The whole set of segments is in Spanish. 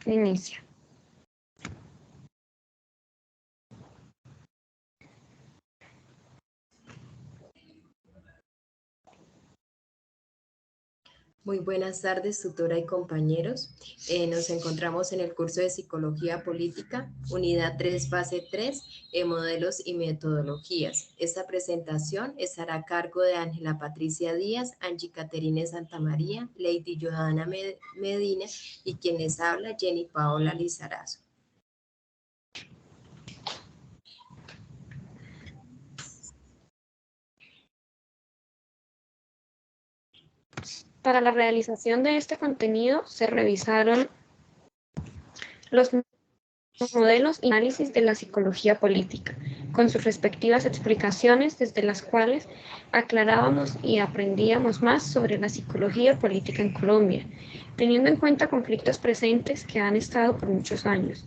Inicia. Muy buenas tardes, tutora y compañeros. Nos encontramos en el curso de Psicología Política, Unidad 3, Fase 3, Modelos y Metodologías. Esta presentación estará a cargo de Ángela Patricia Díaz, Angie Caterine Santamaría, Lady Johanna Medina y quien les habla, Jenny Paola Lizarazo. Para la realización de este contenido se revisaron los modelos y análisis de la psicología política, con sus respectivas explicaciones desde las cuales aclarábamos y aprendíamos más sobre la psicología política en Colombia, teniendo en cuenta conflictos presentes que han estado por muchos años.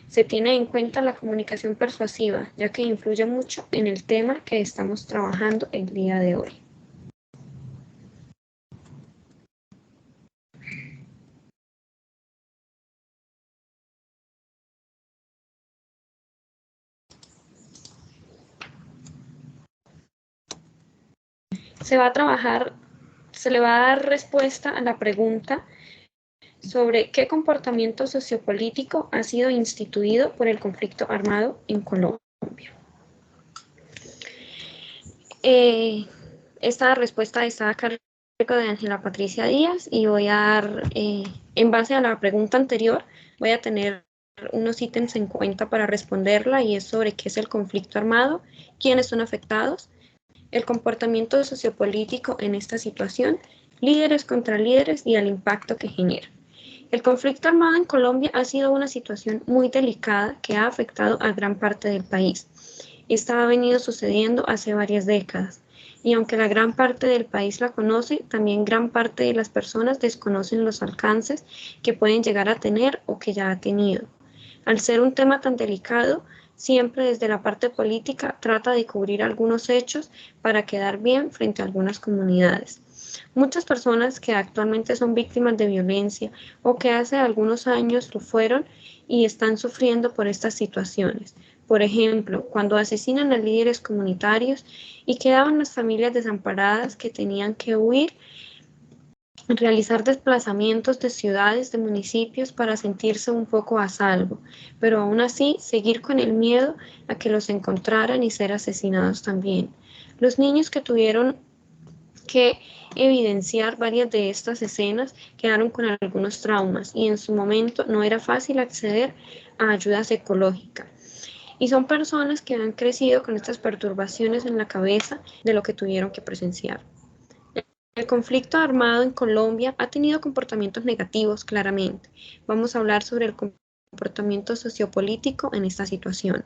Se tiene en cuenta la comunicación persuasiva, ya que influye mucho en el tema que estamos trabajando el día de hoy. Se le va a dar respuesta a la pregunta sobre qué comportamiento sociopolítico ha sido instituido por el conflicto armado en Colombia. Esta respuesta está a cargo de Ángela Patricia Díaz y voy a dar, en base a la pregunta anterior, voy a tener unos ítems en cuenta para responderla y es sobre qué es el conflicto armado, quiénes son afectados, el comportamiento sociopolítico en esta situación, líderes contra líderes y el impacto que genera. El conflicto armado en Colombia ha sido una situación muy delicada que ha afectado a gran parte del país. Esta ha venido sucediendo hace varias décadas y aunque la gran parte del país la conoce, también gran parte de las personas desconocen los alcances que pueden llegar a tener o que ya ha tenido. Al ser un tema tan delicado, siempre desde la parte política trata de cubrir algunos hechos para quedar bien frente a algunas comunidades. Muchas personas que actualmente son víctimas de violencia o que hace algunos años lo fueron y están sufriendo por estas situaciones. Por ejemplo, cuando asesinan a líderes comunitarios y quedaban las familias desamparadas que tenían que huir, realizar desplazamientos de ciudades, de municipios para sentirse un poco a salvo, pero aún así seguir con el miedo a que los encontraran y ser asesinados también. Los niños que tuvieron que evidenciar varias de estas escenas quedaron con algunos traumas y en su momento no era fácil acceder a ayuda psicológica. Y son personas que han crecido con estas perturbaciones en la cabeza de lo que tuvieron que presenciar. El conflicto armado en Colombia ha tenido comportamientos negativos, claramente. Vamos a hablar sobre el comportamiento sociopolítico en esta situación,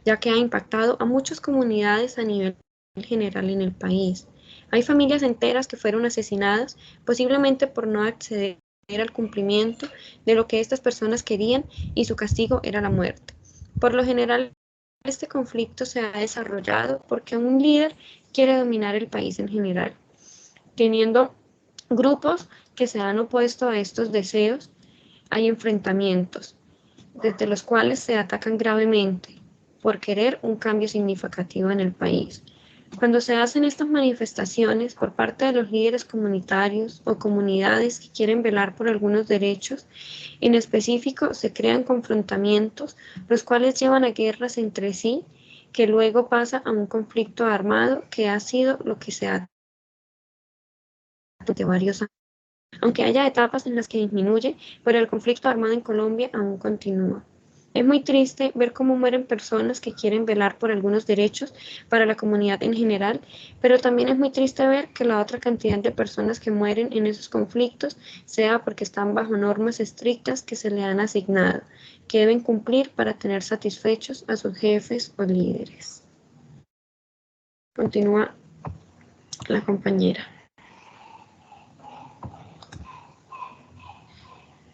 ya que ha impactado a muchas comunidades a nivel general en el país. Hay familias enteras que fueron asesinadas, posiblemente por no acceder al cumplimiento de lo que estas personas querían y su castigo era la muerte. Por lo general, este conflicto se ha desarrollado porque un líder quiere dominar el país en general, teniendo grupos que se han opuesto a estos deseos. Hay enfrentamientos, desde los cuales se atacan gravemente por querer un cambio significativo en el país. Cuando se hacen estas manifestaciones por parte de los líderes comunitarios o comunidades que quieren velar por algunos derechos, en específico se crean confrontamientos, los cuales llevan a guerras entre sí, que luego pasa a un conflicto armado que ha sido lo que se ha durante varios años. Aunque haya etapas en las que disminuye, pero el conflicto armado en Colombia aún continúa. Es muy triste ver cómo mueren personas que quieren velar por algunos derechos para la comunidad en general, pero también es muy triste ver que la otra cantidad de personas que mueren en esos conflictos sea porque están bajo normas estrictas que se le han asignado, que deben cumplir para tener satisfechos a sus jefes o líderes. Continúa la compañera.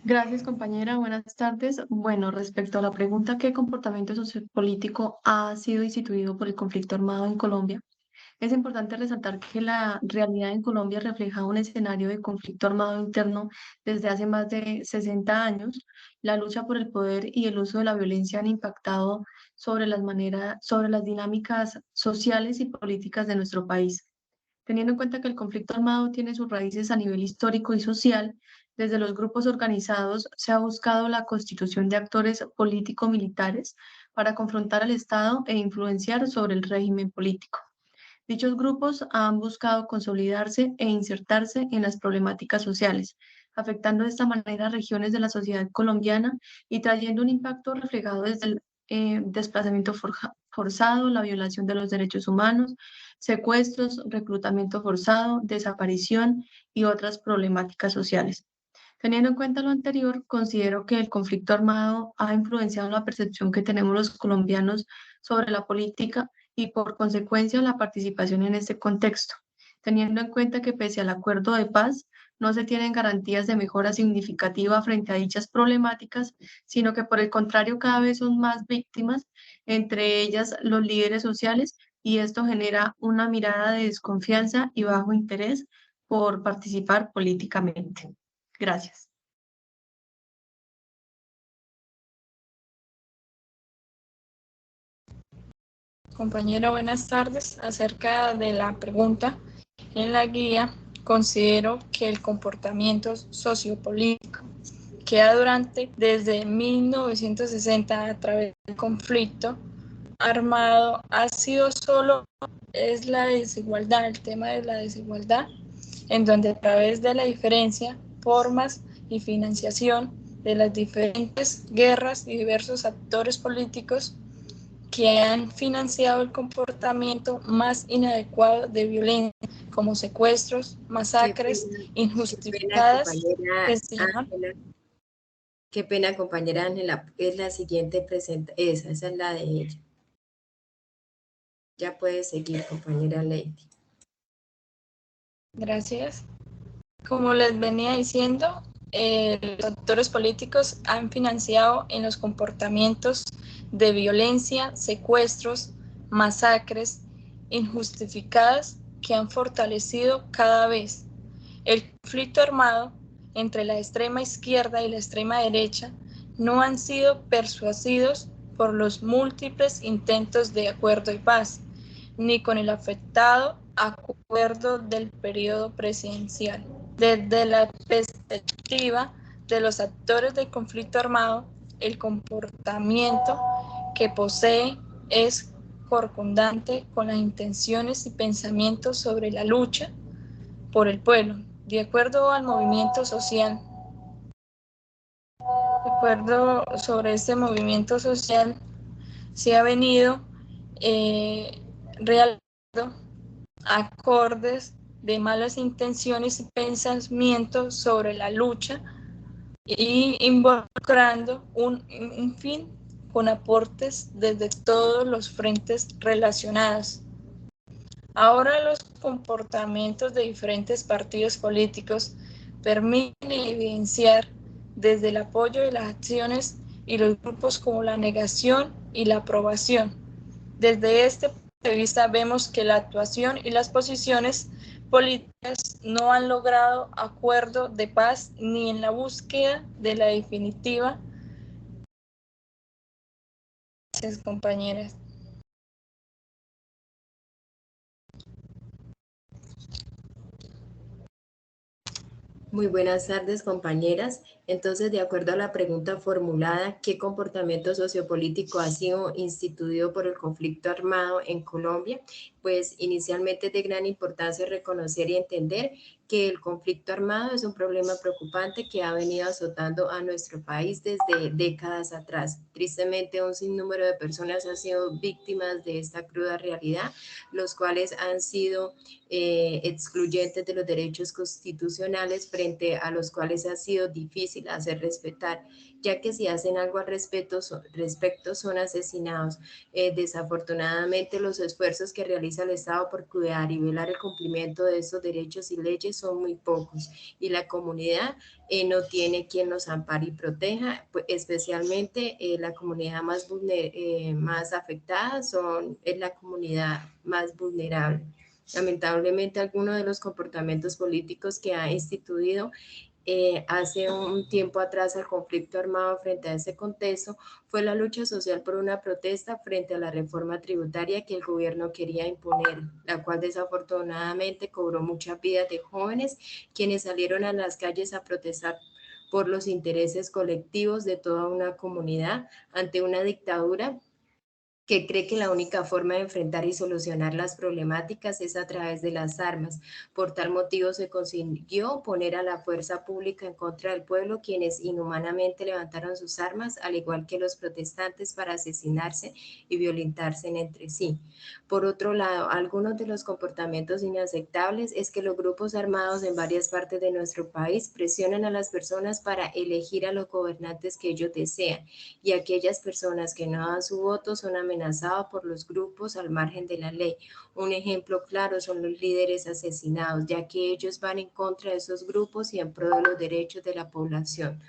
Gracias, compañera. Buenas tardes. Bueno, respecto a la pregunta, ¿qué comportamiento sociopolítico ha sido instituido por el conflicto armado en Colombia? Es importante resaltar que la realidad en Colombia refleja un escenario de conflicto armado interno desde hace más de 60 años. La lucha por el poder y el uso de la violencia han impactado sobre las dinámicas sociales y políticas de nuestro país. Teniendo en cuenta que el conflicto armado tiene sus raíces a nivel histórico y social, desde los grupos organizados se ha buscado la constitución de actores político-militares para confrontar al Estado e influenciar sobre el régimen político. Dichos grupos han buscado consolidarse e insertarse en las problemáticas sociales, afectando de esta manera a regiones de la sociedad colombiana y trayendo un impacto reflejado desde el desplazamiento forzado, la violación de los derechos humanos, secuestros, reclutamiento forzado, desaparición y otras problemáticas sociales. Teniendo en cuenta lo anterior, considero que el conflicto armado ha influenciado la percepción que tenemos los colombianos sobre la política y por consecuencia la participación en este contexto, teniendo en cuenta que pese al acuerdo de paz, no se tienen garantías de mejora significativa frente a dichas problemáticas, sino que por el contrario cada vez son más víctimas, entre ellas los líderes sociales, y esto genera una mirada de desconfianza y bajo interés por participar políticamente. Gracias. Compañera, buenas tardes. Acerca de la pregunta en la guía, considero que el comportamiento sociopolítico que desde 1960 a través del conflicto armado ha sido es la desigualdad, el tema de la desigualdad, en donde a través de la diferencia, formas y financiación de las diferentes guerras y diversos actores políticos que han financiado el comportamiento más inadecuado de violencia, como secuestros, masacres injustificadas, que se llaman. Qué pena, compañera Ángela, es la siguiente esa es la de ella. Ya puede seguir, compañera Lady. Gracias. Como les venía diciendo, los actores políticos han financiado en los comportamientos de violencia, secuestros, masacres injustificadas que han fortalecido cada vez el conflicto armado entre la extrema izquierda y la extrema derecha. No han sido persuadidos por los múltiples intentos de acuerdo y paz, ni con el afectado acuerdo del periodo presidencial. Desde la perspectiva de los actores del conflicto armado, el comportamiento que posee es corcundante con las intenciones y pensamientos sobre la lucha por el pueblo, de acuerdo al movimiento social. De acuerdo sobre este movimiento social, se ha venido realizando acordes de malas intenciones y pensamientos sobre la lucha y involucrando un fin con aportes desde todos los frentes relacionados. Ahora los comportamientos de diferentes partidos políticos permiten evidenciar desde el apoyo de las acciones y los grupos como la negación y la aprobación. Desde este punto de vista vemos que la actuación y las posiciones políticas no han logrado acuerdo de paz ni en la búsqueda de la definitiva. Gracias, compañeras. Muy buenas tardes, compañeras. Entonces, de acuerdo a la pregunta formulada, ¿qué comportamiento sociopolítico ha sido instituido por el conflicto armado en Colombia? Pues inicialmente es de gran importancia reconocer y entender que el conflicto armado es un problema preocupante que ha venido azotando a nuestro país desde décadas atrás. Tristemente, un sinnúmero de personas han sido víctimas de esta cruda realidad, los cuales han sido excluyentes de los derechos constitucionales frente a los cuales ha sido difícil hacer respetar, ya que si hacen algo al respecto son asesinados. Desafortunadamente, los esfuerzos que realiza el Estado por cuidar y velar el cumplimiento de estos derechos y leyes son muy pocos, y la comunidad no tiene quien los ampare y proteja, pues, especialmente la comunidad más afectada es la comunidad más vulnerable. Lamentablemente, algunos de los comportamientos políticos que ha instituido hace un tiempo atrás el conflicto armado frente a ese contexto fue la lucha social por una protesta frente a la reforma tributaria que el gobierno quería imponer, la cual desafortunadamente cobró muchas vidas de jóvenes quienes salieron a las calles a protestar por los intereses colectivos de toda una comunidad ante una dictadura que cree que la única forma de enfrentar y solucionar las problemáticas es a través de las armas. Por tal motivo se consiguió poner a la fuerza pública en contra del pueblo, quienes inhumanamente levantaron sus armas, al igual que los protestantes, para asesinarse y violentarse entre sí. Por otro lado, algunos de los comportamientos inaceptables es que los grupos armados en varias partes de nuestro país presionan a las personas para elegir a los gobernantes que ellos desean, y aquellas personas que no dan su voto son amenazadas por los grupos al margen de la ley. Un ejemplo claro son los líderes asesinados, ya que ellos van en contra de esos grupos y en pro de los derechos de la población.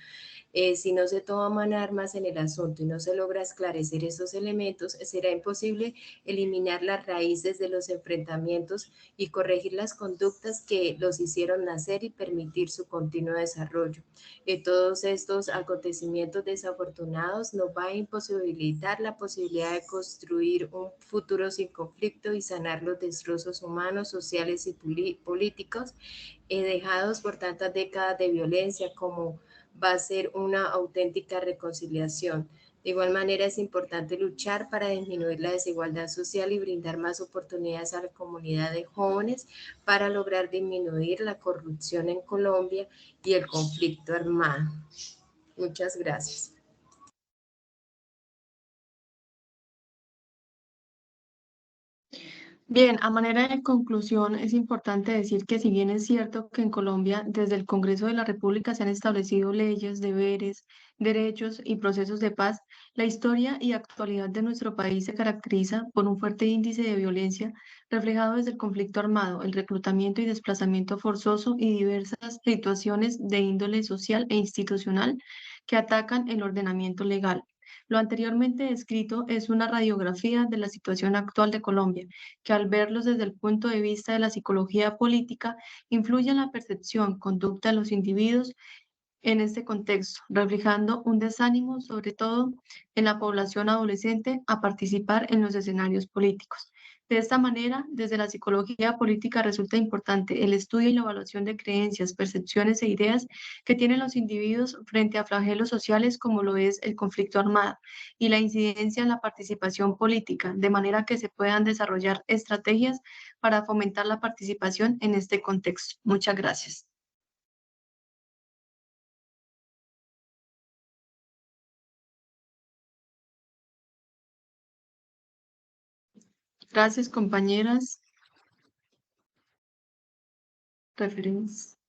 Si no se toman armas en el asunto y no se logra esclarecer esos elementos, será imposible eliminar las raíces de los enfrentamientos y corregir las conductas que los hicieron nacer y permitir su continuo desarrollo. Todos estos acontecimientos desafortunados nos va a imposibilitar la posibilidad de construir un futuro sin conflicto y sanar los destrozos humanos, sociales y políticos dejados por tantas décadas de violencia, como va a ser una auténtica reconciliación. De igual manera, es importante luchar para disminuir la desigualdad social y brindar más oportunidades a la comunidad de jóvenes para lograr disminuir la corrupción en Colombia y el conflicto armado. Muchas gracias. Bien, a manera de conclusión, es importante decir que si bien es cierto que en Colombia, desde el Congreso de la República se han establecido leyes, deberes, derechos y procesos de paz, la historia y actualidad de nuestro país se caracteriza por un fuerte índice de violencia reflejado desde el conflicto armado, el reclutamiento y desplazamiento forzoso y diversas situaciones de índole social e institucional que atacan el ordenamiento legal. Lo anteriormente descrito es una radiografía de la situación actual de Colombia que al verlos desde el punto de vista de la psicología política, influye en la percepción, conducta de los individuos en este contexto, reflejando un desánimo, sobre todo en la población adolescente, a participar en los escenarios políticos. De esta manera, desde la psicología política resulta importante el estudio y la evaluación de creencias, percepciones e ideas que tienen los individuos frente a flagelos sociales como lo es el conflicto armado y la incidencia en la participación política, de manera que se puedan desarrollar estrategias para fomentar la participación en este contexto. Muchas gracias. Gracias, compañeras. Referencias.